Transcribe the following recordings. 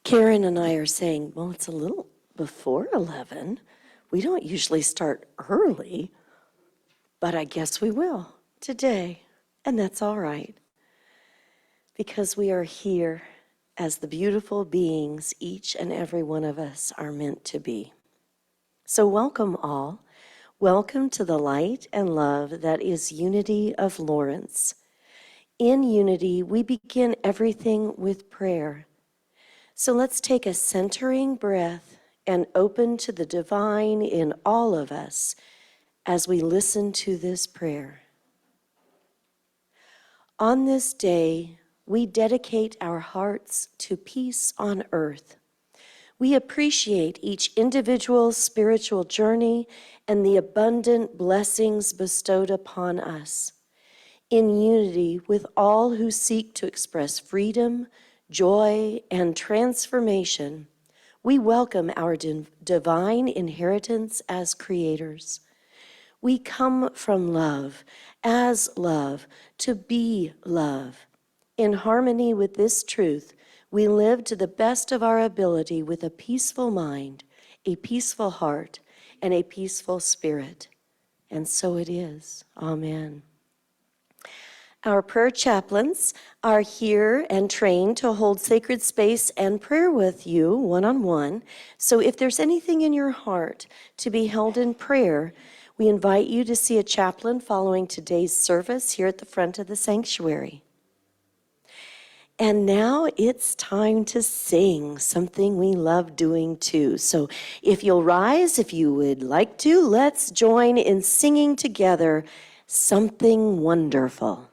Karen and I are saying, well, it's a little before 11. We don't usually start early, but I guess we will today, and that's all right, because we are here as the beautiful beings each and every one of us are meant to be. So welcome all. Welcome to the light and love that is Unity of Lawrence. In Unity, we begin everything with prayer. So let's take a centering breath and open to the divine in all of us as we listen to this prayer. On this day, we dedicate our hearts to peace on earth. We appreciate each individual's spiritual journey and the abundant blessings bestowed upon us. In unity with all who seek to express freedom, joy, and transformation, we welcome our divine inheritance as creators. We come from love, as love, to be love. In harmony with this truth, we live to the best of our ability with a peaceful mind, a peaceful heart, and a peaceful spirit. And so it is. Amen. Our prayer chaplains are here and trained to hold sacred space and prayer with you one-on-one. So if there's anything in your heart to be held in prayer, we invite you to see a chaplain following today's service here at the front of the sanctuary. And now it's time to sing, something we love doing too. So if you'll rise, if you would like to, let's join in singing together Something Wonderful.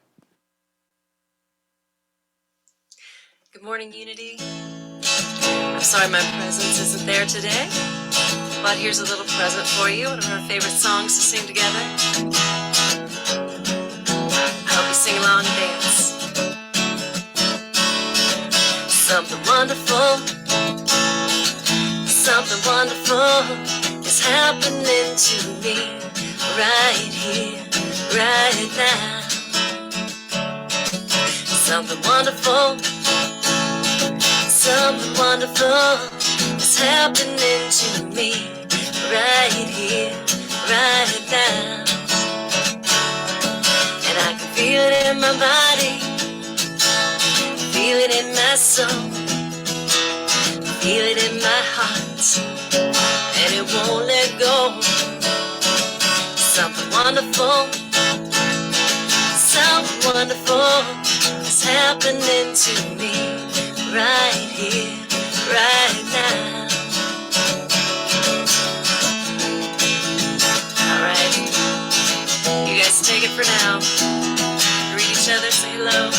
Good morning, Unity. I'm sorry my presence isn't there today, but here's a little present for you, one of our favorite songs to sing together. I hope you sing along and dance. Something wonderful is happening to me right here, right now. Something wonderful is happening to me right here, right now. And I can feel it in my body, feel it in my soul, feel it in my heart, and it won't let go. Something wonderful is happening to me right here, right now. All right, you guys take it for now. Greet each other, say hello.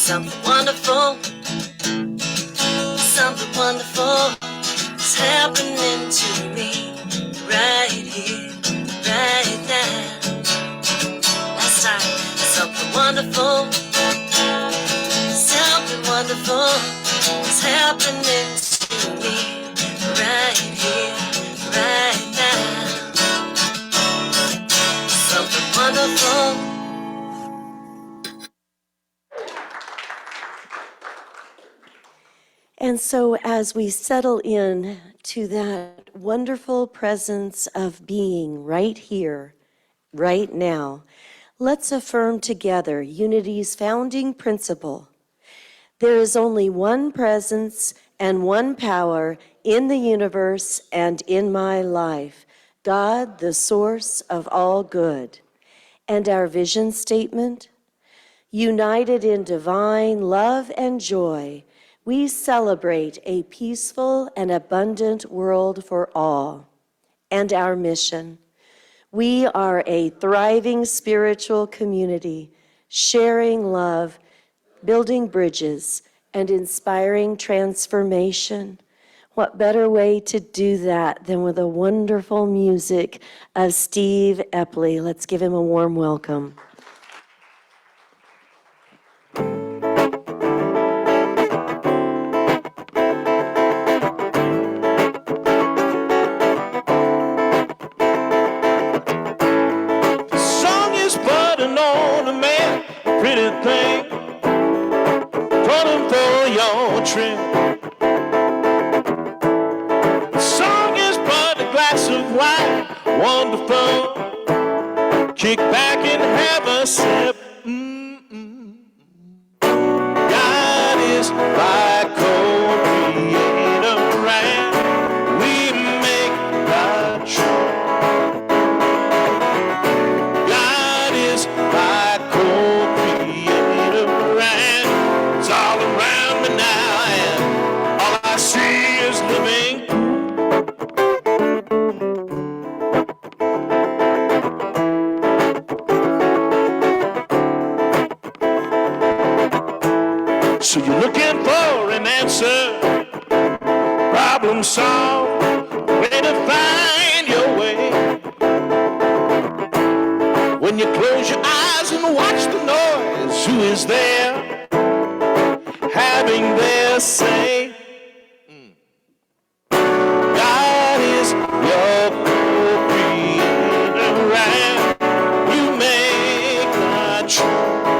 Something wonderful, something wonderful is happening to me right here, right now. Last time, something wonderful is happening to me right here, right now. Something wonderful. And so as we settle in to that wonderful presence of being right here, right now, let's affirm together Unity's founding principle. There is only one presence and one power in the universe and in my life, God, the source of all good. And our vision statement, united in divine love and joy, we celebrate a peaceful and abundant world for all. And our mission, we are a thriving spiritual community, sharing love, building bridges, and inspiring transformation. What better way to do that than with the wonderful music of Steve Epley? Let's give him a warm welcome. Pretty thing, told him for your trip. The song is but a glass of wine, wonderful. Kick back and have a sip. God is my co-creator, right? We make the truth. God is my co-creator, right? It's all around me now, and all I see is living. So you're looking for an answer, problem solved, way to find your way. When you close your eyes and watch the noise, who is there having their say? God is your co-creator, right? You make the truth.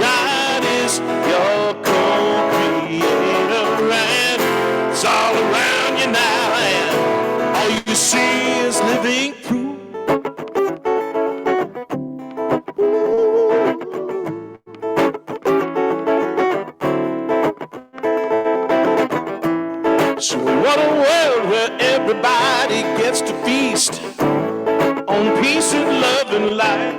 God is your co-creator, right? It's all around you now, and all you see is living proof. So we want a world where everybody gets to feast on peace and love and light.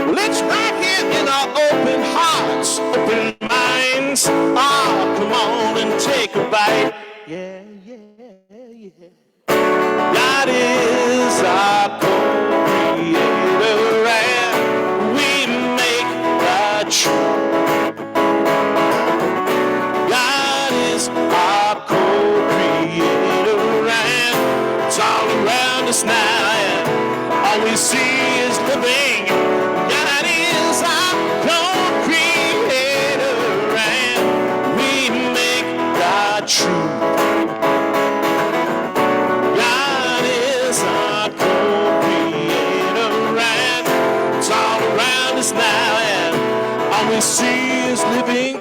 Well, it's right here in our open hearts, open minds. Ah, come on and take a bite. Yeah, yeah, yeah. God is our co-creator, and we make the truth. God is our co-creator, and it's all around us now, and all we see is living. God is our co-creator, and we make the truth. God is our co-creator, and it's all around us now, and all we see is living.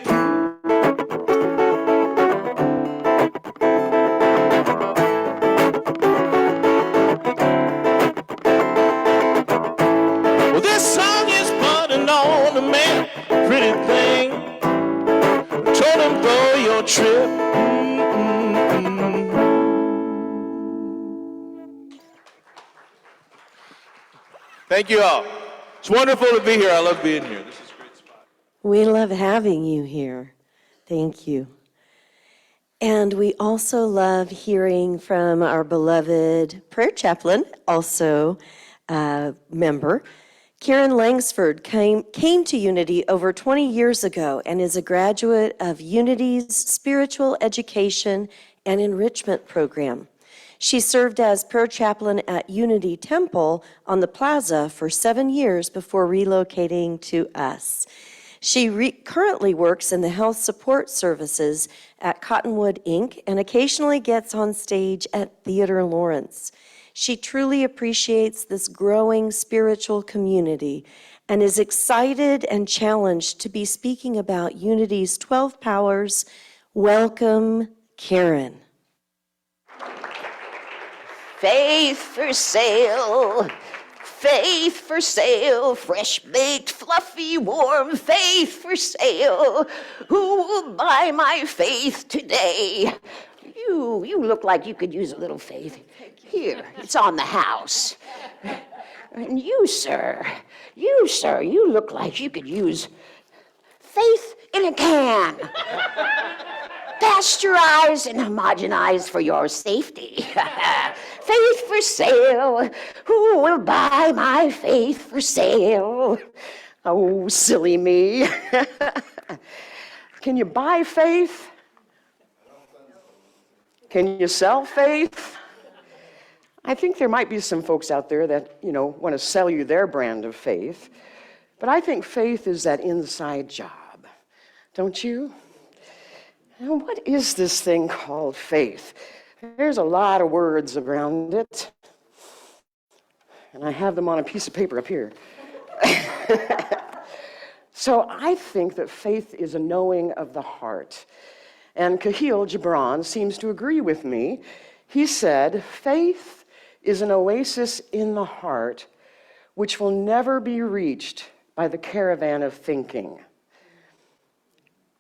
Well, this song is putting on the man, pretty thing. Told him for your trip. Thank you all. It's wonderful to be here. I love being here. This is a great spot. We love having you here. Thank you. And we also love hearing from our beloved prayer chaplain, also a member, Karen Langsford came to Unity over 20 years ago and is a graduate of Unity's Spiritual Education and Enrichment Program. She served as prayer chaplain at Unity Temple on the plaza for 7 years before relocating to us. She currently works in the health support services at Cottonwood Inc. and occasionally gets on stage at Theater Lawrence. She truly appreciates this growing spiritual community and is excited and challenged to be speaking about Unity's 12 powers. Welcome, Karen. Faith for sale, fresh baked, fluffy, warm, faith for sale. Who will buy my faith today? You look like you could use a little faith. Here, it's on the house. And you, sir, you look like you could use faith in a can. Pasteurized and homogenized for your safety. Faith for sale. Who will buy my faith for sale? Oh, silly me. Can you buy faith? Can you sell faith? I think there might be some folks out there that, want to sell you their brand of faith. But I think faith is that inside job. Don't you? And what is this thing called faith? There's a lot of words around it. And I have them on a piece of paper up here. So I think that faith is a knowing of the heart. And Kahlil Gibran seems to agree with me. He said, faith is an oasis in the heart which will never be reached by the caravan of thinking.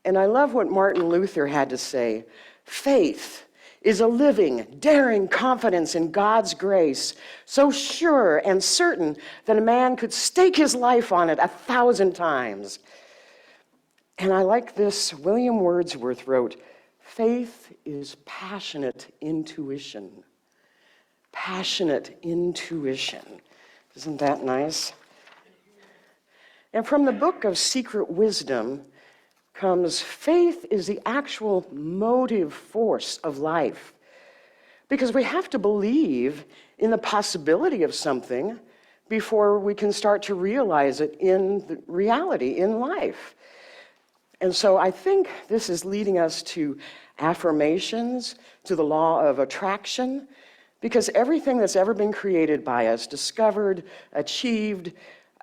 And I love what Martin Luther had to say. Faith is a living, daring confidence in God's grace, so sure and certain that a man could stake his life on it 1,000 times. And I like this. William Wordsworth wrote, faith is passionate intuition. Passionate intuition. Isn't that nice? And from the book of Secret Wisdom comes faith is the actual motive force of life. Because we have to believe in the possibility of something before we can start to realize it in the reality, in life. And so I think this is leading us to affirmations, to the law of attraction, because everything that's ever been created by us, discovered, achieved,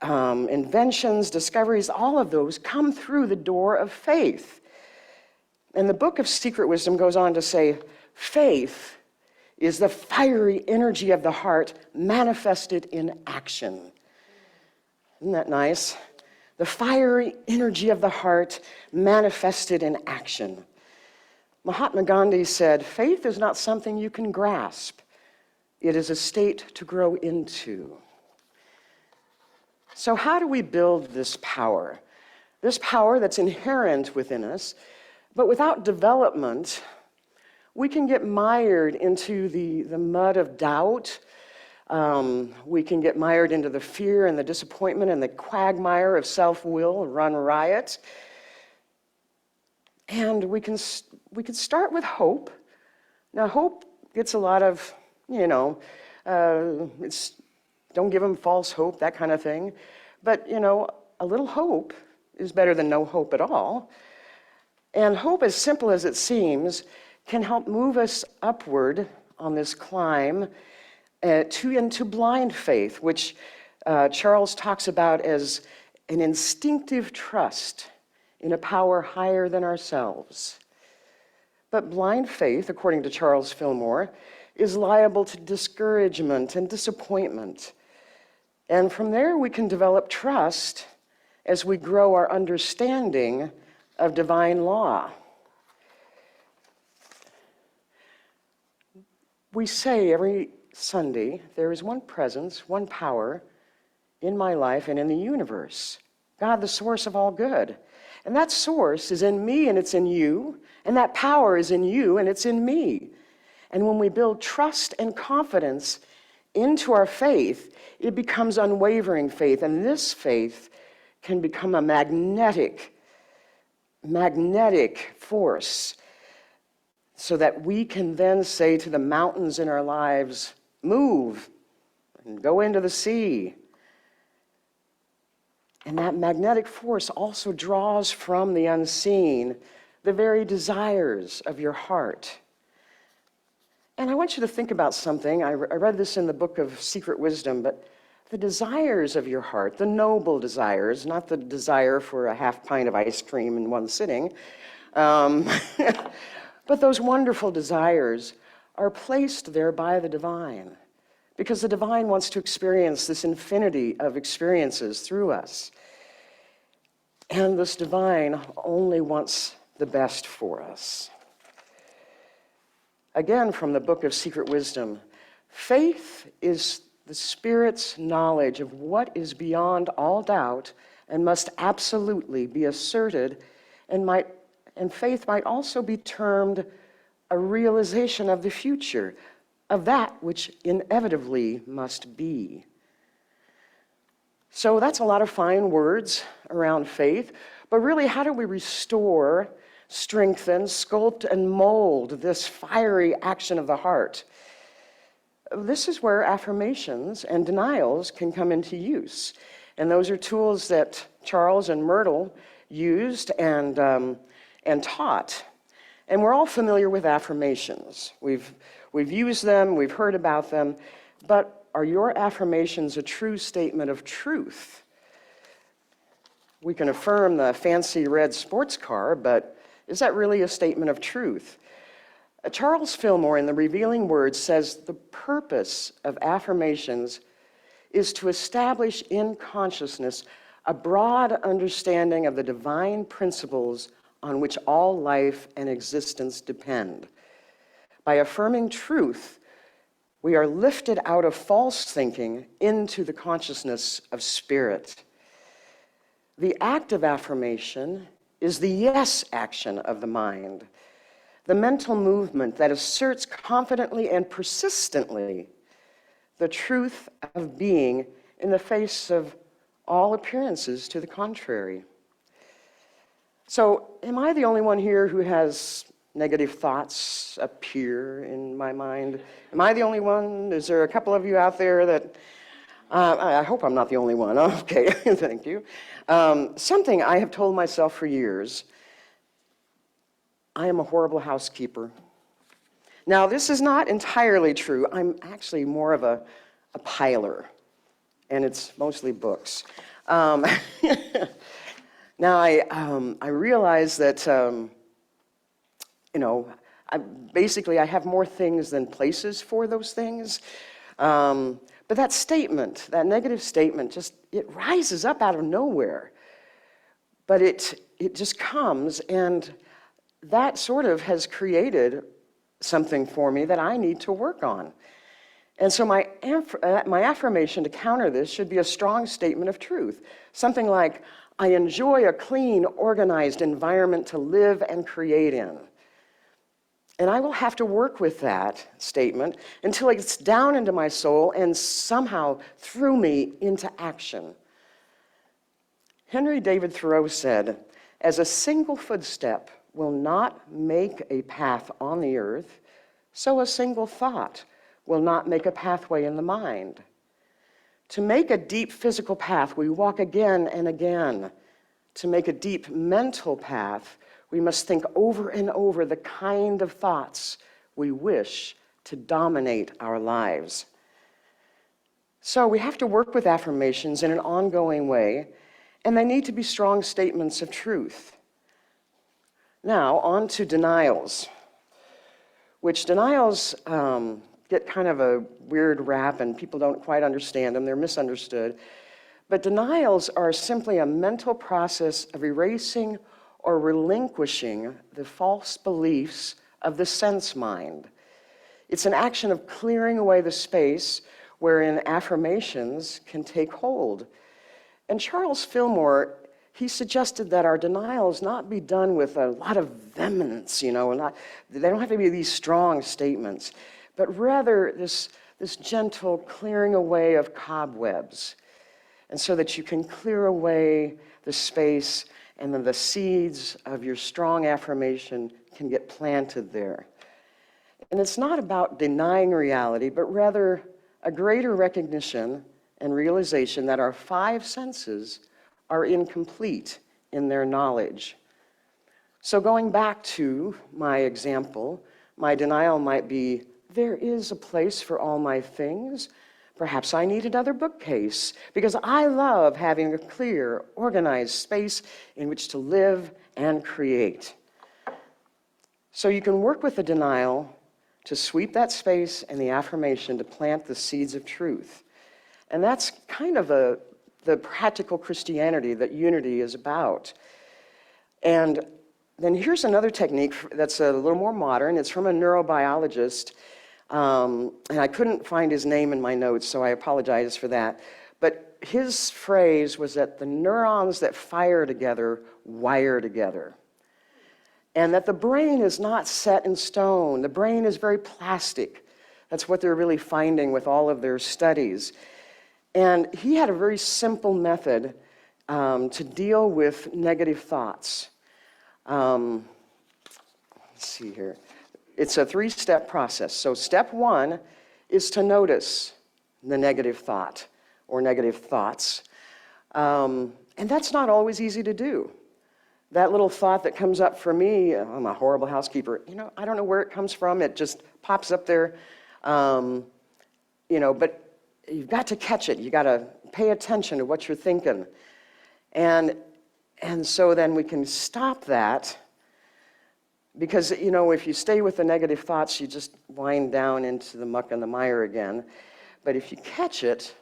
inventions, discoveries, all of those come through the door of faith. And the book of Secret Wisdom goes on to say, faith is the fiery energy of the heart manifested in action. Isn't that nice? The fiery energy of the heart manifested in action. Mahatma Gandhi said, faith is not something you can grasp. It is a state to grow into. So how do we build this power? This power that's inherent within us, but without development, we can get mired into the mud of doubt. We can get mired into the fear and the disappointment and the quagmire of self-will, run riot. And we can start with hope. Now, hope gets a lot of, don't give them false hope, that kind of thing. But, a little hope is better than no hope at all. And hope, as simple as it seems, can help move us upward on this climb into blind faith, which Charles talks about as an instinctive trust in a power higher than ourselves. But blind faith, according to Charles Fillmore, is liable to discouragement and disappointment. And from there, we can develop trust as we grow our understanding of divine law. We say every Sunday, there is one presence, one power in my life and in the universe. God, the source of all good. And that source is in me and it's in you, and that power is in you and it's in me. And when we build trust and confidence into our faith, it becomes unwavering faith. And this faith can become a magnetic force so that we can then say to the mountains in our lives, move and go into the sea. And that magnetic force also draws from the unseen the very desires of your heart. And I want you to think about something. I read this in the book of Secret Wisdom, but the desires of your heart, the noble desires, not the desire for a half pint of ice cream in one sitting, but those wonderful desires are placed there by the divine, because the divine wants to experience this infinity of experiences through us. And this divine only wants the best for us. Again, from the book of Secret Wisdom, faith is the Spirit's knowledge of what is beyond all doubt and must absolutely be asserted, and faith might also be termed a realization of the future, of that which inevitably must be. So that's a lot of fine words around faith, but really, how do we restore, strengthen, sculpt, and mold this fiery action of the heart? This is where affirmations and denials can come into use. And those are tools that Charles and Myrtle used and taught. And we're all familiar with affirmations. We've used them, we've heard about them, but are your affirmations a true statement of truth? We can affirm the fancy red sports car, but is that really a statement of truth? Charles Fillmore, in The Revealing Words, says the purpose of affirmations is to establish in consciousness a broad understanding of the divine principles on which all life and existence depend. By affirming truth, we are lifted out of false thinking into the consciousness of spirit. The act of affirmation is the yes action of the mind, the mental movement that asserts confidently and persistently the truth of being in the face of all appearances to the contrary. So, am I the only one here who has negative thoughts appear in my mind? Am I the only one? Is there a couple of you out there that... I hope I'm not the only one. Okay, thank you. Something I have told myself for years: I am a horrible housekeeper. Now, this is not entirely true. I'm actually more of a piler, and it's mostly books. Now, I realize that, I have more things than places for those things. But that statement, that negative statement, it rises up out of nowhere. But it just comes, and that sort of has created something for me that I need to work on. And so my affirmation to counter this should be a strong statement of truth. Something like, I enjoy a clean, organized environment to live and create in. And I will have to work with that statement until it gets down into my soul and somehow through me into action. Henry David Thoreau said, as a single footstep will not make a path on the earth, so a single thought will not make a pathway in the mind. To make a deep physical path, we walk again and again. To make a deep mental path, we must think over and over the kind of thoughts we wish to dominate our lives. So we have to work with affirmations in an ongoing way, and they need to be strong statements of truth. Now, on to denials, which denials get kind of a weird rap, and people don't quite understand them. They're misunderstood. But denials are simply a mental process of erasing or relinquishing the false beliefs of the sense mind. It's an action of clearing away the space wherein affirmations can take hold. And Charles Fillmore, he suggested that our denials not be done with a lot of vehemence, they don't have to be these strong statements, but rather this this gentle clearing away of cobwebs, and so that you can clear away the space and then the seeds of your strong affirmation can get planted there. And it's not about denying reality, but rather a greater recognition and realization that our five senses are incomplete in their knowledge. So going back to my example, my denial might be, there is a place for all my things. Perhaps I need another bookcase because I love having a clear, organized space in which to live and create. So you can work with the denial to sweep that space and the affirmation to plant the seeds of truth. And that's kind of the practical Christianity that unity is about. And then here's another technique that's a little more modern. It's from a neurobiologist, and I couldn't find his name in my notes, so I apologize for that. But his phrase was that the neurons that fire together wire together. And that the brain is not set in stone. The brain is very plastic. That's what they're really finding with all of their studies. And he had a very simple method to deal with negative thoughts. Let's see here. It's a 3-step process. So step 1 is to notice the negative thought or negative thoughts. And that's not always easy to do. That little thought that comes up for me, I'm a horrible housekeeper, I don't know where it comes from. It just pops up there. But you've got to catch it. You got to pay attention to what you're thinking. And so then we can stop that because, if you stay with the negative thoughts, you just wind down into the muck and the mire again. But if you catch it,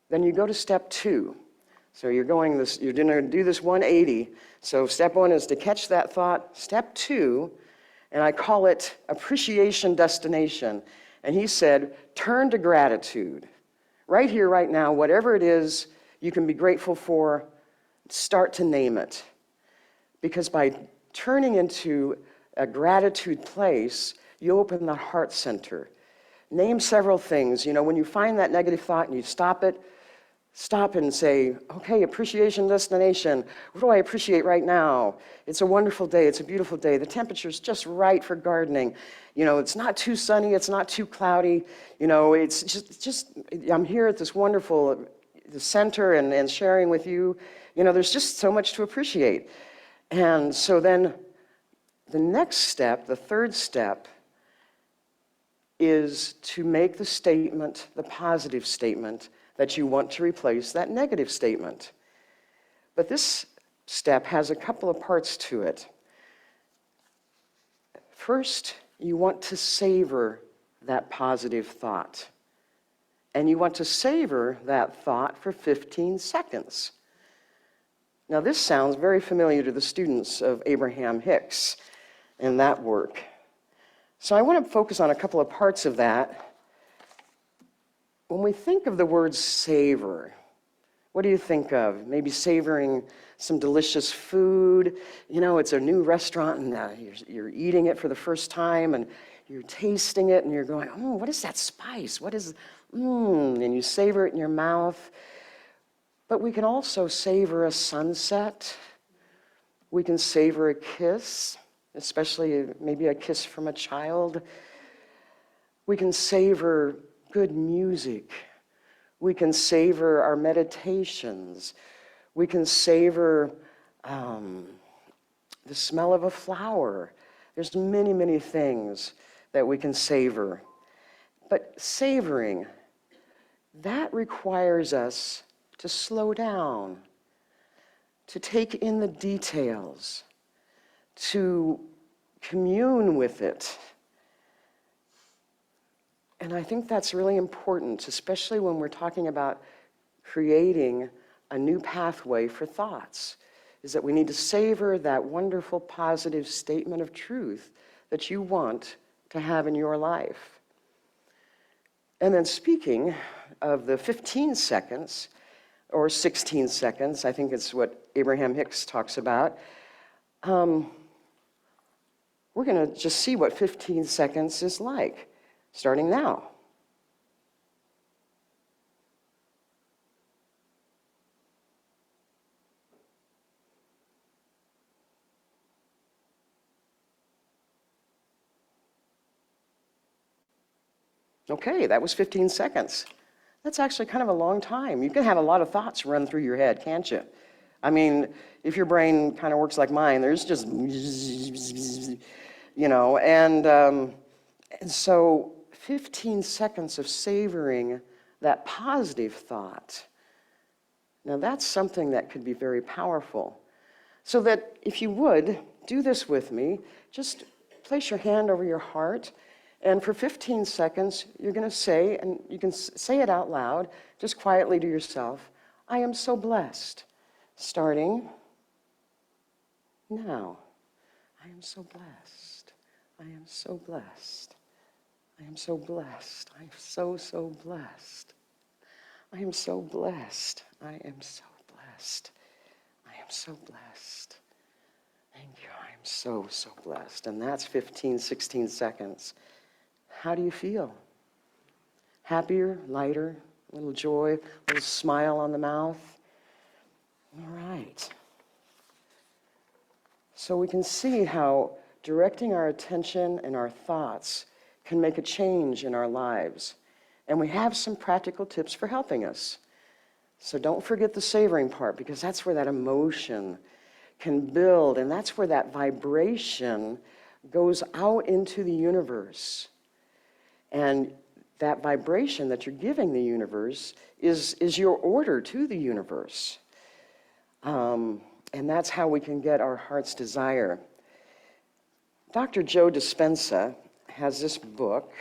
then you go to step 2. So you're going to do this 180. So step 1 is to catch that thought. Step 2, and I call it appreciation destination. And he said, turn to gratitude. Right here, right now, whatever it is you can be grateful for, start to name it. Because by turning into a gratitude place, you open the heart center. Name several things. When you find that negative thought and you stop it, stop and say, okay, appreciation destination. What do I appreciate right now? It's a wonderful day. It's a beautiful day. The temperature's just right for gardening. It's not too sunny. It's not too cloudy. It's just I'm here at this wonderful the center and sharing with you. There's just so much to appreciate. And so then the next step, the third step, is to make the statement, the positive statement, that you want to replace that negative statement. But this step has a couple of parts to it. First, you want to savor that positive thought. And you want to savor that thought for 15 seconds. Now, this sounds very familiar to the students of Abraham Hicks and that work. So I want to focus on a couple of parts of that. When we think of the word savor, what do you think of? Maybe savoring some delicious food. It's a new restaurant and you're eating it for the first time and you're tasting it and you're going, oh, what is that spice? What is, and you savor it in your mouth. But we can also savor a sunset. We can savor a kiss, especially maybe a kiss from a child. We can savor good music. We can savor our meditations. We can savor the smell of a flower. There's many, many things that we can savor. But savoring, that requires us to slow down, to take in the details, to commune with it. And I think that's really important, especially when we're talking about creating a new pathway for thoughts, is that we need to savor that wonderful positive statement of truth that you want to have in your life. And then speaking of the 15 seconds, or 16 seconds, I think it's what Abraham Hicks talks about, we're going to just see what 15 seconds is like, starting now. Okay, that was 15 seconds. That's actually kind of a long time. You can have a lot of thoughts run through your head, can't you? I mean, if your brain kind of works like mine, there's just, and so 15 seconds of savoring that positive thought. Now that's something that could be very powerful. So that if you would, do this with me, just place your hand over your heart, and for 15 seconds, you're going to say, and you can say it out loud, just quietly to yourself, I am so blessed. Starting now. I am so blessed. I am so blessed. I am so blessed. I am so, so blessed. I am so blessed. I am so blessed. I am so blessed. Thank you. I am so, so blessed. And that's 15, 16 seconds. How do you feel? Happier, lighter, a little joy, a little smile on the mouth? All right. So we can see how directing our attention and our thoughts can make a change in our lives. And we have some practical tips for helping us. So don't forget the savoring part, because that's where that emotion can build, and that's where that vibration goes out into the universe. And that vibration that you're giving the universe is your order to the universe. And that's how we can get our heart's desire. Dr. Joe Dispenza has this book,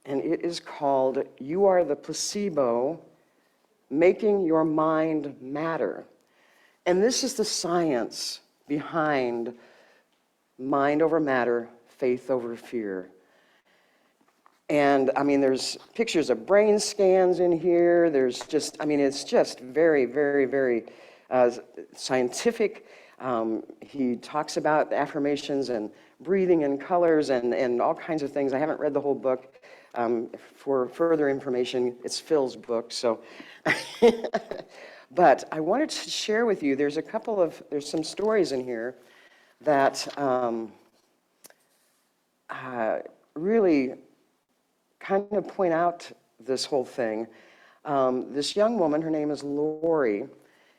and it is called You Are the Placebo, Making Your Mind Matter. And this is the science behind mind over matter, faith over fear. And I mean, there's pictures of brain scans in here. There's just, I mean, it's just very, very, very scientific. He talks about affirmations and breathing and colors and all kinds of things. I haven't read the whole book. For further information, it's Phil's book. So, but I wanted to share with you. There's some stories in here that really kind of point out this whole thing. This young woman, her name is Lori,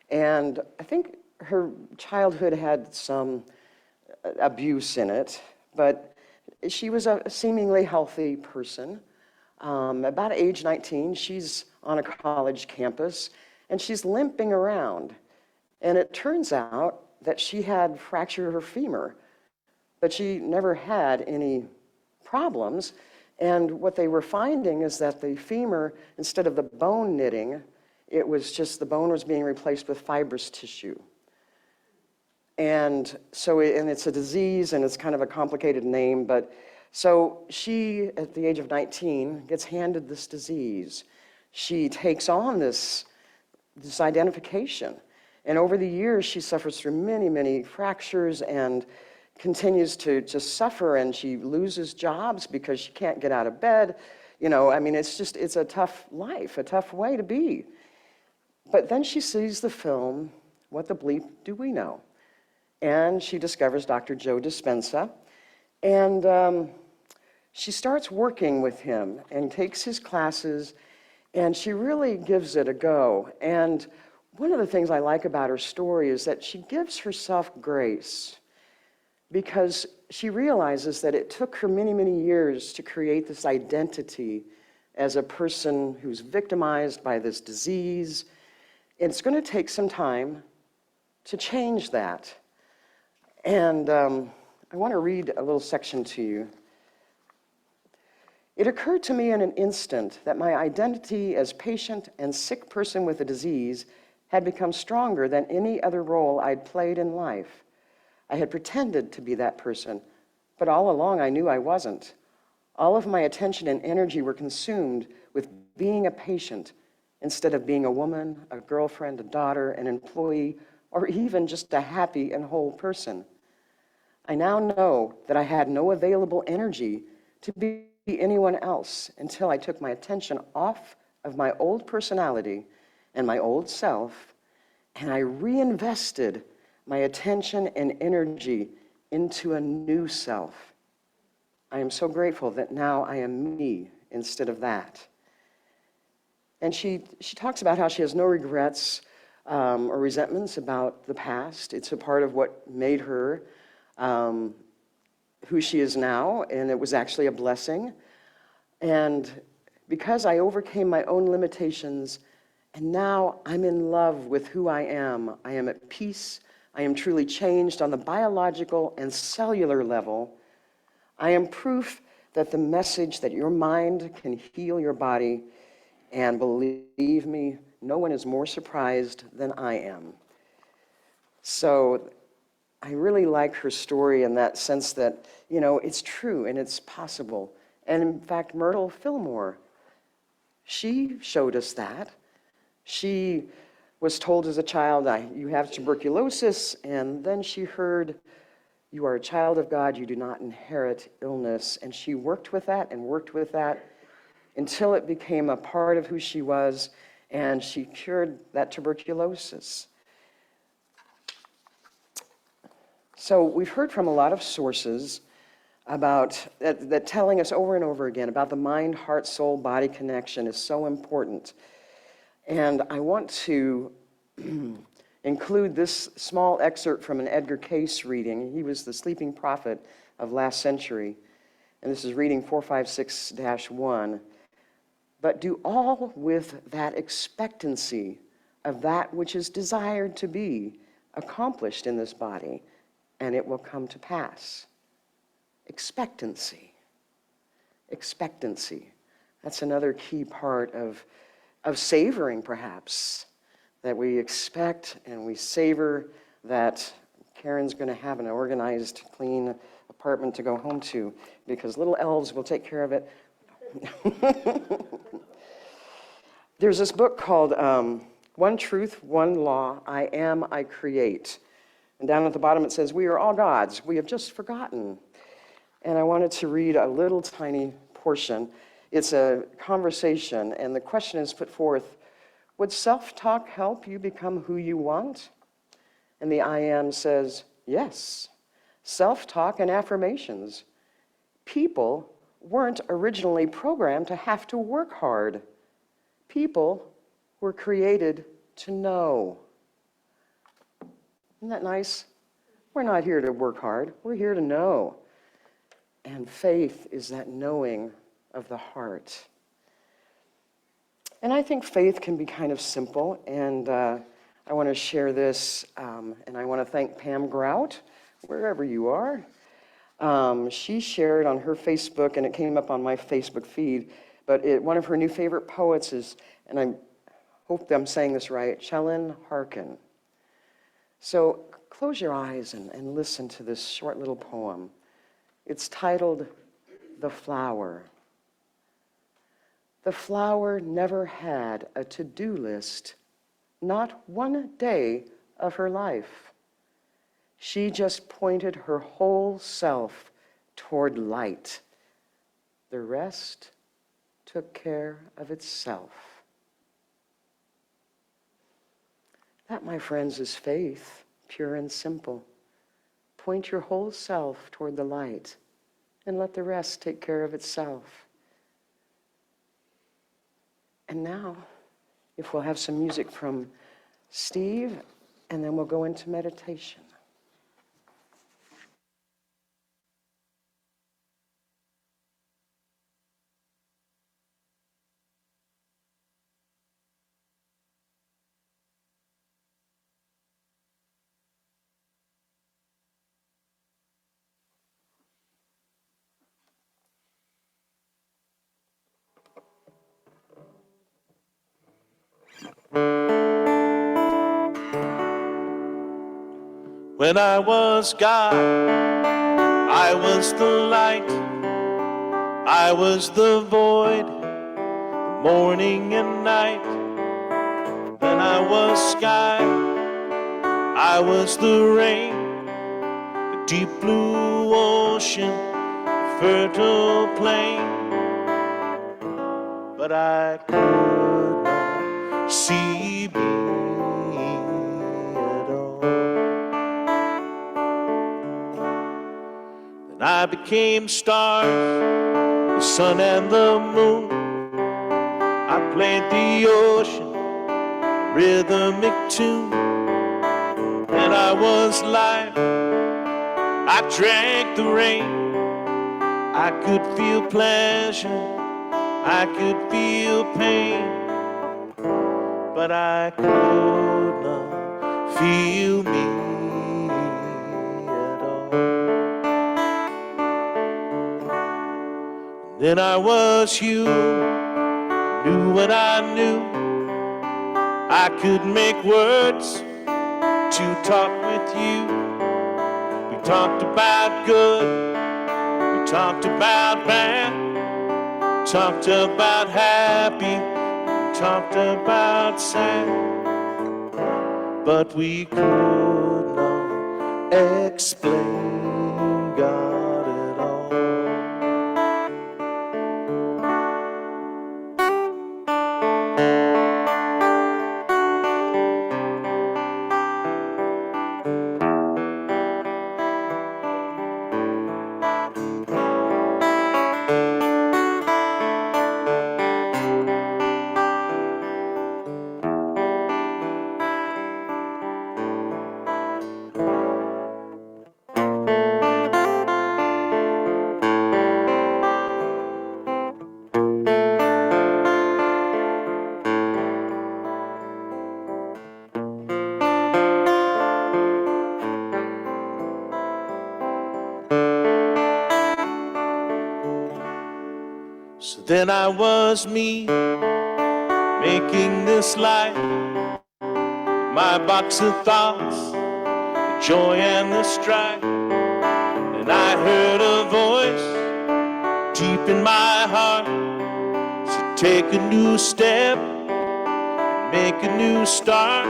and I think her childhood had some abuse in it, but she was a seemingly healthy person. About age 19, she's on a college campus, and she's limping around. And it turns out that she had fractured her femur, but she never had any problems. And what they were finding is that the femur, instead of the bone knitting, it was just the bone was being replaced with fibrous tissue. And so, and it's a disease, and it's kind of a complicated name, but so she, at the age of 19, gets handed this disease. She takes on this identification. And over the years, she suffers through many, many fractures and continues to just suffer, and she loses jobs because she can't get out of bed. You know, I mean, it's a tough life, a tough way to be. But then she sees the film, What the Bleep Do We Know? And she discovers Dr. Joe Dispenza, and she starts working with him and takes his classes, and she really gives it a go. And one of the things I like about her story is that she gives herself grace, because she realizes that it took her many, many years to create this identity as a person who's victimized by this disease. It's going to take some time to change that. And I want to read a little section to you. It occurred to me in an instant that my identity as patient and sick person with a disease had become stronger than any other role I'd played in life. I had pretended to be that person, but all along I knew I wasn't. All of my attention and energy were consumed with being a patient instead of being a woman, a girlfriend, a daughter, an employee, or even just a happy and whole person. I now know that I had no available energy to be anyone else until I took my attention off of my old personality and my old self, and I reinvested my attention and energy into a new self. I am so grateful that now I am me instead of that. And she talks about how she has no regrets or resentments about the past. It's a part of what made her who she is now, and it was actually a blessing. And because I overcame my own limitations, and now I'm in love with who I am at peace, I am truly changed on the biological and cellular level. I am proof that the message that your mind can heal your body, and believe me, no one is more surprised than I am. So I really like her story in that sense that, you know, it's true and it's possible. And in fact, Myrtle Fillmore, she showed us that. She was told as a child, you have tuberculosis, and then she heard, you are a child of God, you do not inherit illness. And she worked with that until it became a part of who she was, and she cured that tuberculosis. So we've heard from a lot of sources about that telling us over and over again about the mind, heart, soul, body connection is so important. And I want to include this small excerpt from an Edgar Cayce reading. He was the sleeping prophet of last century. And this is reading 456-1. But do all with that expectancy of that which is desired to be accomplished in this body, and it will come to pass. Expectancy. Expectancy. That's another key part of savoring, perhaps, that we expect and we savor that Karen's going to have an organized, clean apartment to go home to, because little elves will take care of it. There's this book called One Truth, One Law, I Am, I Create. And down at the bottom it says, we are all gods, we have just forgotten. And I wanted to read a little tiny portion. It's a conversation, and the question is put forth, would self-talk help you become who you want? And the I Am says, yes. Self-talk and affirmations. People weren't originally programmed to have to work hard. People were created to know. Isn't that nice? We're not here to work hard. We're here to know. And faith is that knowing of the heart. And I think faith can be kind of simple, and I want to share this, and I want to thank Pam Grout, wherever you are. She shared on her Facebook, and it came up on my Facebook feed, but one of her new favorite poets is, and I hope I'm saying this right, Chellan Harkin. So close your eyes and listen to this short little poem. It's titled, The Flower. The flower never had a to-do list, not one day of her life. She just pointed her whole self toward light. The rest took care of itself. That, my friends, is faith, pure and simple. Point your whole self toward the light and let the rest take care of itself. And now, if we'll have some music from Steve, and then we'll go into meditation. When I was God, I was the light, I was the void, the morning and night. Then I was sky, I was the rain, the deep blue ocean, the fertile plain. But I could not see me at all. I I became stars, the sun and the moon. I played the ocean, a rhythmic tune. And I was life, I drank the rain. I could feel pleasure, I could feel pain, but I could not feel me at all. Then I was you, knew what I knew. I could make words to talk with you. We talked about good, we talked about bad, talked about happy, we talked about sad, but we could not explain God at all. So then I was me, making this life, my box of thoughts, the joy and the strife. And I heard a voice deep in my heart, so take a new step, make a new start.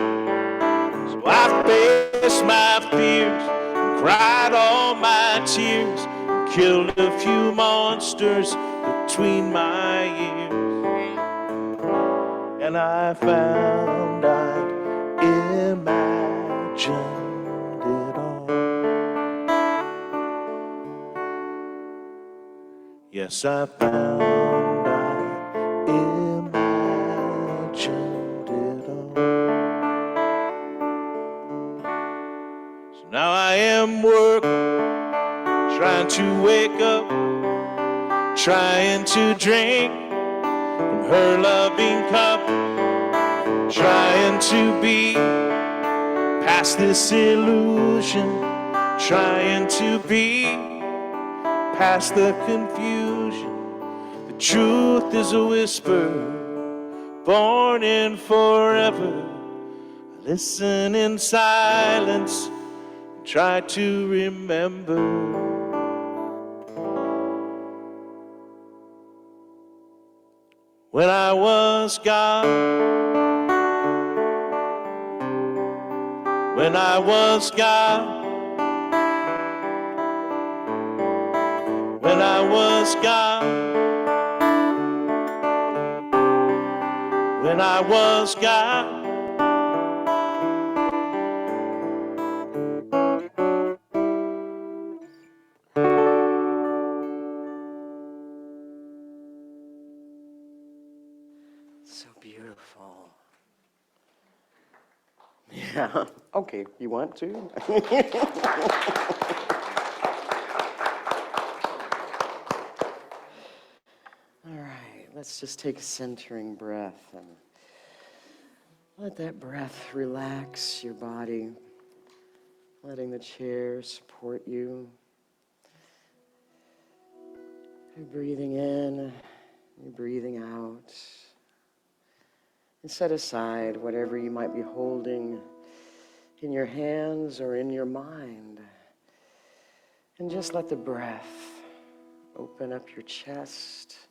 So I faced my fears, and cried all my tears, and killed a few monsters between my ears. And I found I'd imagined it all. Yes, I found I imagined it all. So now I am working, trying to wake up, trying to drink from her loving cup, trying to be past this illusion, trying to be past the confusion. The truth is a whisper, born in forever. I listen in silence, try to remember. When I was God, when I was God, when I was God, when I was God. So beautiful. Yeah. Okay, you want to? All right, let's just take a centering breath and let that breath relax your body, letting the chair support you. You're breathing in, you're breathing out. And set aside whatever you might be holding in your hands or in your mind. And just let the breath open up your chest.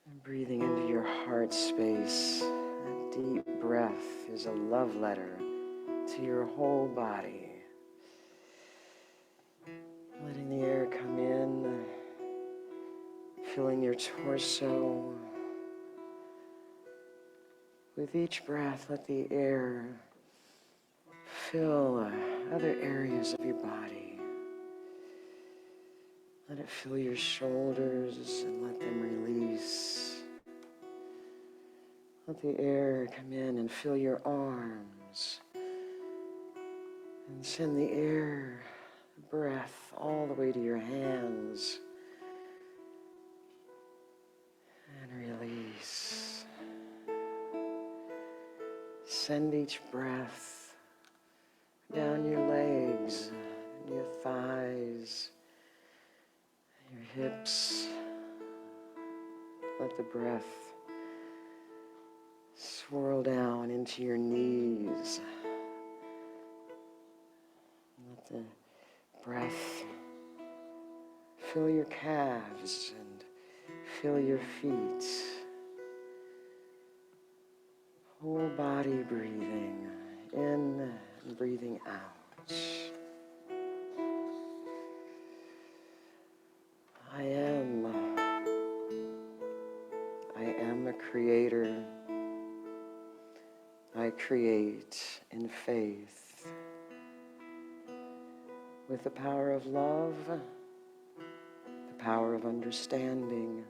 And breathing into your heart space. That deep breath is a love letter to your whole body. Letting the air come in, filling your torso. With each breath, let the air fill other areas of your body. Let it fill your shoulders and let them release. Let the air come in and fill your arms. And send the air, the breath, all the way to your hands. And release. Send each breath down your legs, your thighs, your hips. Let the breath swirl down into your knees. Let the breath fill your calves and fill your feet. Whole body breathing in and breathing out. I am a creator. I create in faith with the power of love, the power of understanding,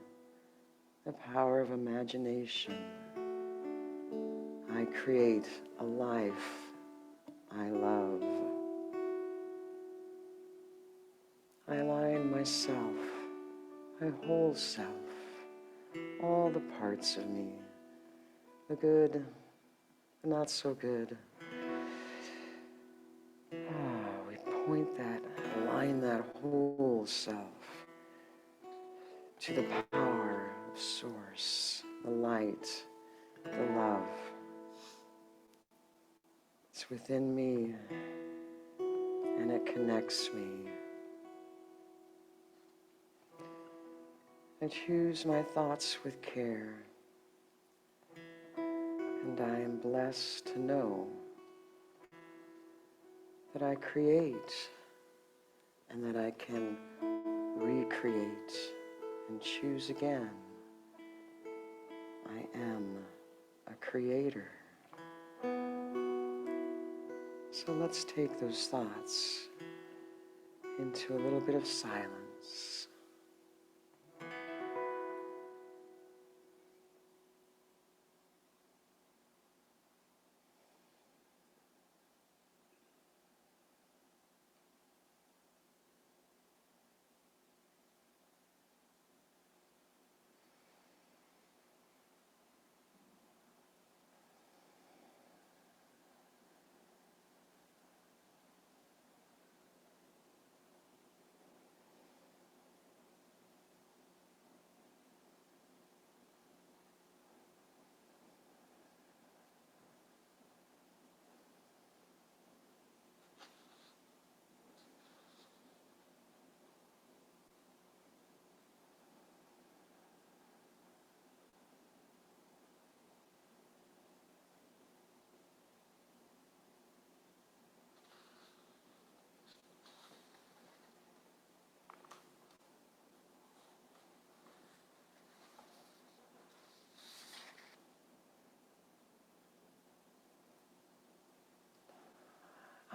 the power of imagination. I create a life I love. I align myself, my whole self, all the parts of me, the good, the not so good. We point that, align that whole self to the power of Source, the light, the love. It's within me, and it connects me. I choose my thoughts with care, and I am blessed to know that I create and that I can recreate and choose again. I am a creator. So let's take those thoughts into a little bit of silence.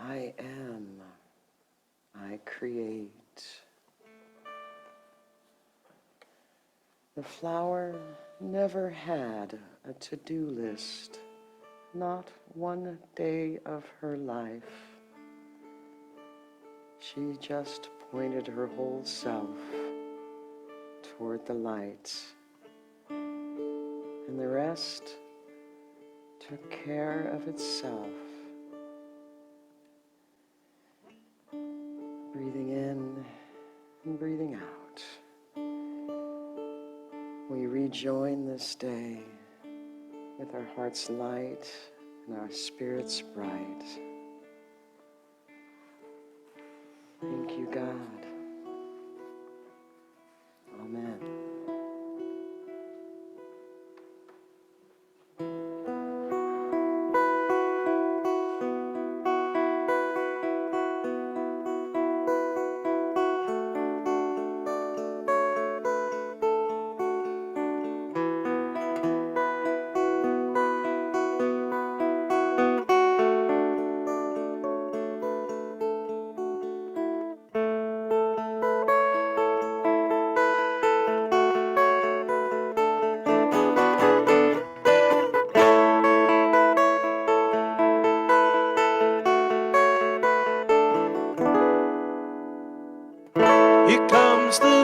I am. I create. The flower never had a to-do list, not one day of her life. She just pointed her whole self toward the light, and the rest took care of itself. Breathing in and breathing out. We rejoin this day with our hearts light and our spirits bright. Thank you, God. Amen.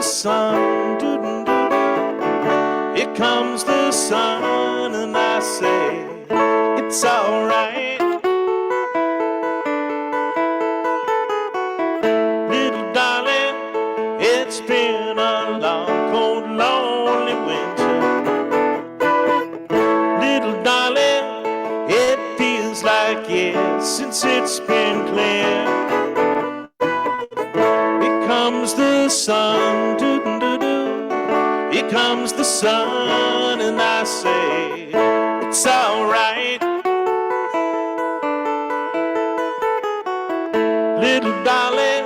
sun. Doo-doo-doo-doo. Here comes the sun, and I say it's alright. Little darling, it's been a long, cold, lonely winter. Little darling, it feels like years since it's been clear. Here comes the sun, doo-doo-doo-doo. Here comes the sun, and I say it's alright. Little darling,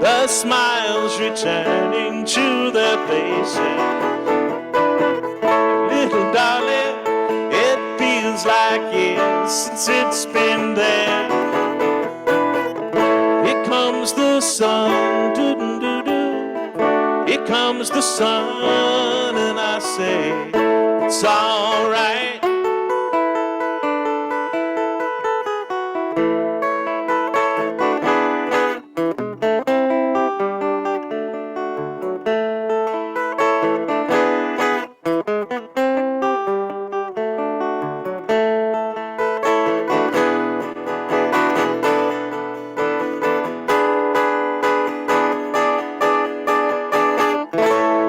the smiles returning to their faces. Little darling, it feels like years since it's been there. Here comes the sun, doo-doo-doo-doo. Here comes the sun, and I say it's alright.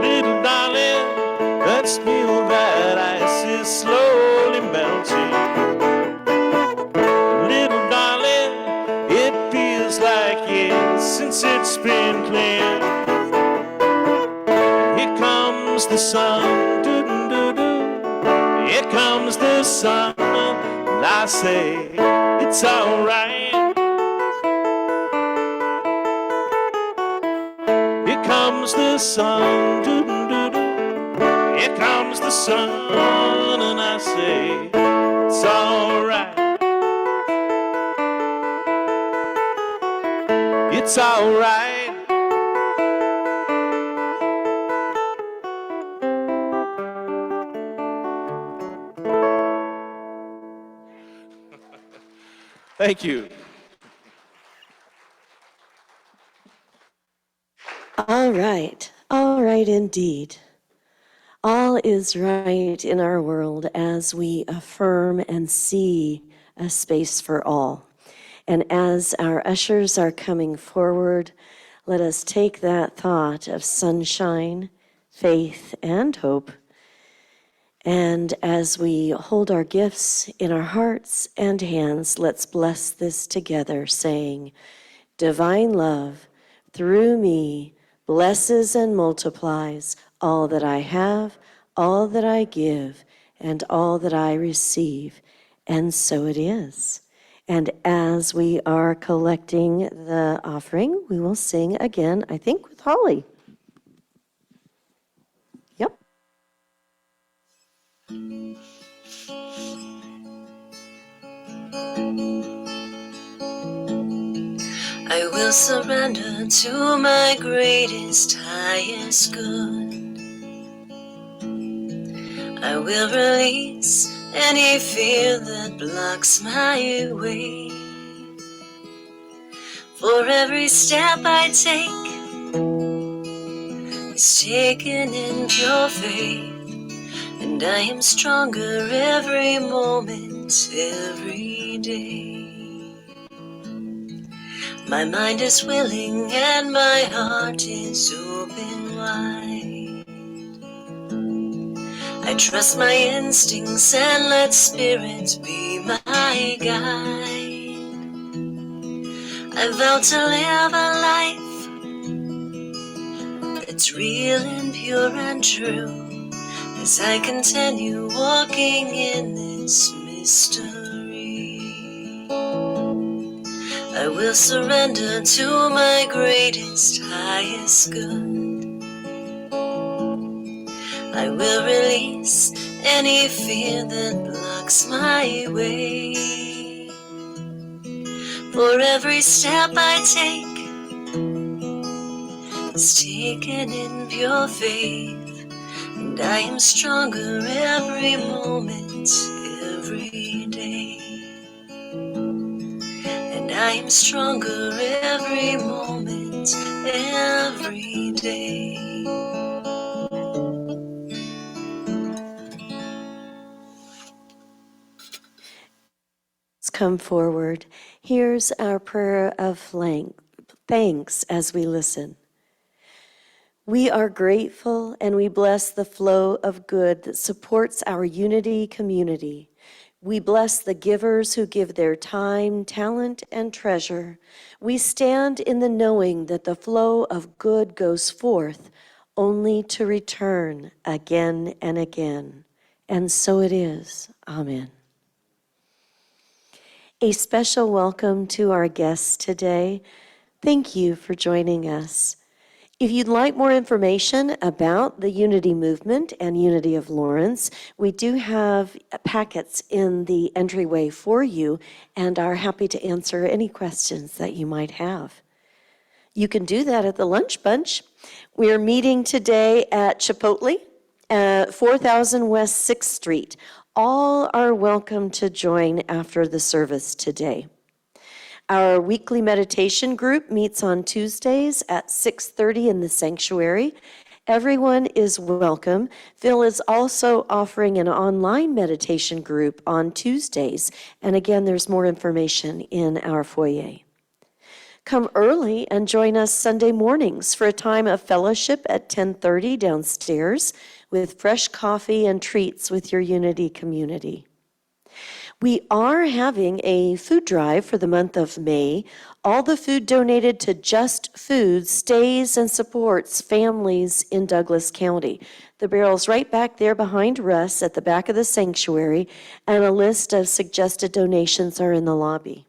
Little darling, let's feel that ice is slowly melting. Little darling, it feels like years since it's been clear. Here comes the sun, doo-doo-doo-doo. Here comes the sun, and I say it's alright. Here comes the sun, doo-doo-doo-doo. Here comes the sun, and I say it's alright. It's alright. Thank you. All right indeed. All is right in our world as we affirm and see a space for all. And as our ushers are coming forward, let us take that thought of sunshine, faith, and hope. And as we hold our gifts in our hearts and hands, let's bless this together, saying, divine love through me blesses and multiplies all that I have, all that I give, and all that I receive. And so it is. And as we are collecting the offering, we will sing again, I think, with Holly. Yep. I will surrender to my greatest, highest good. I will release any fear that blocks my way. For every step I take is taken in pure faith, and I am stronger every moment, every day. My mind is willing and my heart is open wide. I trust my instincts and let spirit be my guide. I vow to live a life that's real and pure and true as I continue walking in this mystery. I will surrender to my greatest, highest good. I will release any fear that blocks my way. For every step I take is taken in pure faith, and I am stronger every moment, every day. And I am stronger every moment, every day. come forward. Here's our prayer of thanks as we listen. We are grateful and we bless the flow of good that supports our unity community. We bless the givers who give their time, talent, and treasure. We stand in the knowing that the flow of good goes forth only to return again and again. And so it is. Amen. A special welcome to our guests today. Thank you for joining us. If you'd like more information about the Unity Movement and Unity of Lawrence, we do have packets in the entryway for you and are happy to answer any questions that you might have. You can do that at the Lunch Bunch. We're meeting today at Chipotle, 4000 West 6th Street. All are welcome to join after the service today. Our weekly meditation group meets on Tuesdays at 6:30 in the sanctuary. Everyone is welcome. Phil is also offering an online meditation group on Tuesdays. And again, there's more information in our foyer. Come early and join us Sunday mornings for a time of fellowship at 10:30 downstairs with fresh coffee and treats with your Unity community. We are having a food drive for the month of May. All the food donated to Just Food stays and supports families in Douglas County. The barrel's right back there behind Russ at the back of the sanctuary, and a list of suggested donations are in the lobby.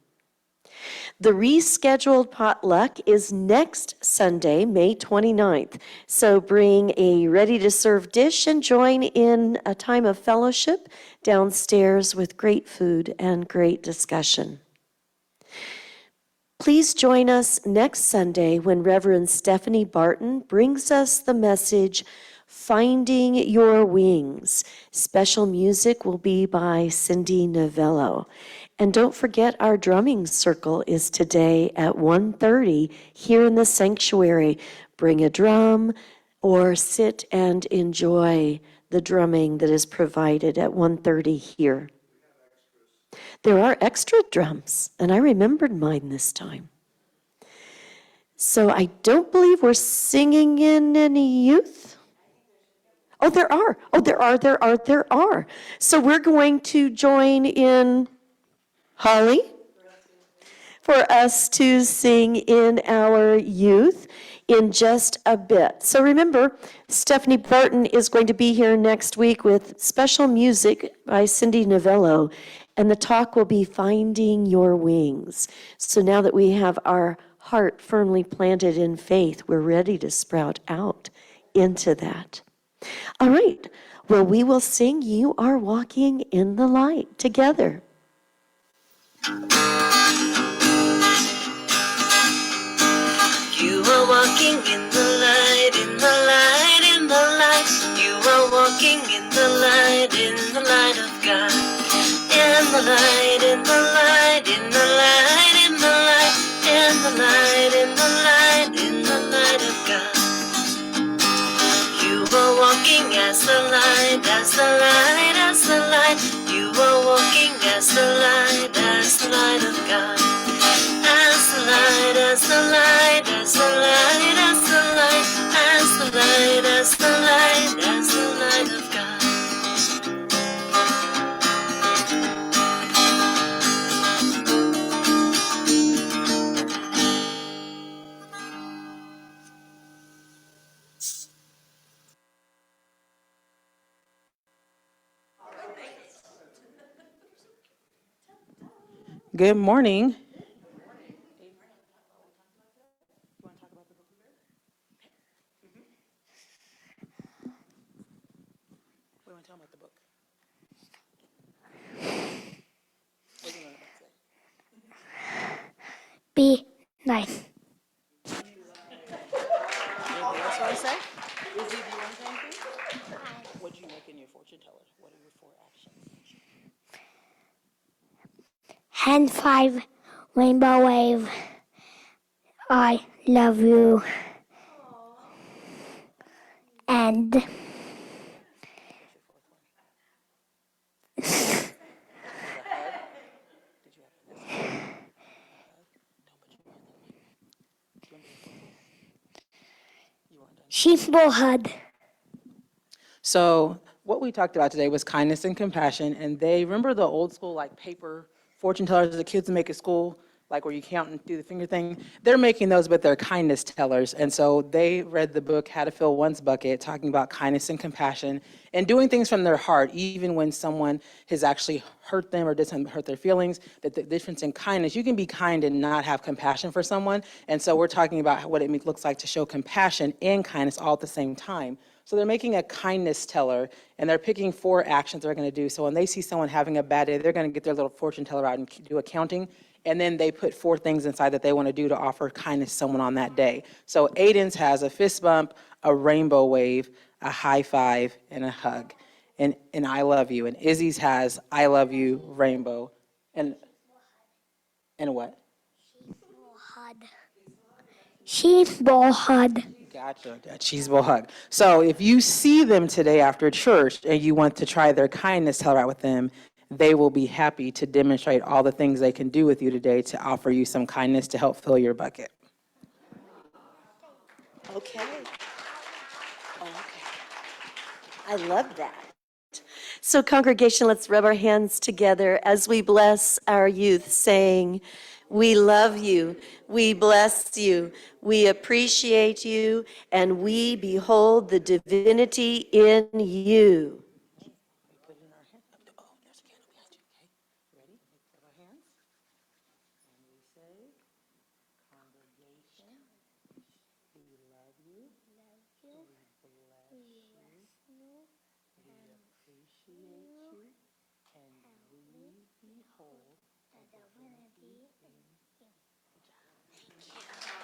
The rescheduled potluck is next Sunday, May 29th. So bring a ready-to-serve dish and join in a time of fellowship downstairs with great food and great discussion. Please join us next Sunday when Reverend Stephanie Barton brings us the message, Finding Your Wings. Special music will be by Cindy Novello. And don't forget our drumming circle is today at 1:30 here in the sanctuary. Bring a drum or sit and enjoy the drumming that is provided at 1:30 here. There are extra drums, and I remembered mine this time. So I don't believe we're singing in any youth. Oh, there are. Oh, there are. So we're going to join in Holly for us to sing in our youth in just a bit. So remember, Stephanie Barton is going to be here next week with special music by Cindy Novello, and the talk will be Finding Your Wings. So now that we have our heart firmly planted in faith, we're ready to sprout out into that. All right, well, we will sing You Are Walking in the Light together. You are walking in the light, in the light, in the light. You are walking in the light of God. In the light, in the light, in the light, in the light, in the light, in the light, in the light of God. You are walking as the light, as the light, as the light. You are walking as the light of God. As the light, as the light, as the light, as the light, as the light, as the light, as the light of God. Good morning. Be nice. Anything else you want to say? Izzy, do you want to say anything? What do you make in your fortune teller? What are your 4 actions? Hand 5, rainbow wave. I love you. And Bullhead. So what we talked about today was kindness and compassion, and they remember the old school like paper fortune tellers the kids make at school, like where you count and do the finger thing. They're making those, but they're kindness tellers, and so they read the book How to Fill One's Bucket, talking about kindness and compassion and doing things from their heart, even when someone has actually hurt them or did something to hurt their feelings. That the difference in kindness, you can be kind and not have compassion for someone, and so we're talking about what it looks like to show compassion and kindness all at the same time. So they're making a kindness teller, and they're picking 4 actions they're going to do. So when they see someone having a bad day, they're going to get their little fortune teller out and do a counting, and then they put 4 things inside that they want to do to offer kindness to someone on that day. So Aiden's has a fist bump, a rainbow wave, a high five, and a hug, and I love you. And Izzy's has I love you, rainbow, and what? She's Bullhead. Gotcha. That cheese bowl hug. So if you see them today after church and you want to try their kindness teller out with them, they will be happy to demonstrate all the things they can do with you today to offer you some kindness to help fill your bucket. Okay. Okay. I love that. So congregation, let's rub our hands together as we bless our youth, saying, we love you, we bless you, we appreciate you, and we behold the divinity in you.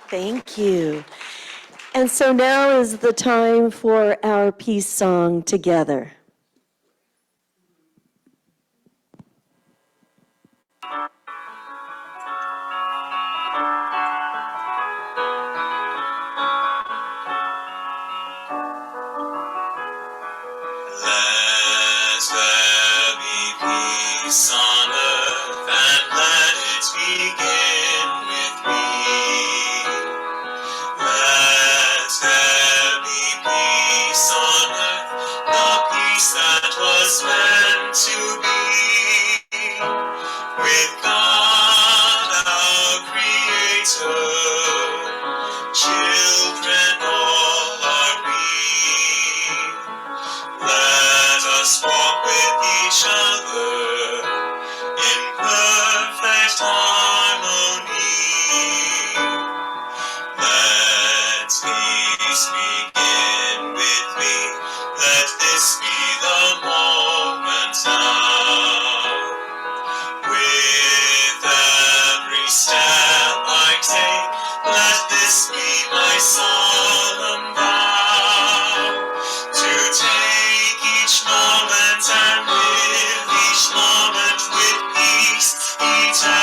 Thank you. And so now is the time for our peace song together. Let there be peace on earth, and let it begin with me. Let there be peace on earth, the peace that was meant to be. With God our Creator, children all are we. Let us walk with each other in perfect harmony. Let peace begin with me. Let this be the moment now. With every step I take, let this be my solemn vow. To take each moment and live each moment with peace eternally.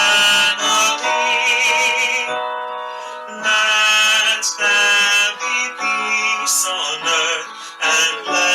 Let there be peace on earth, and let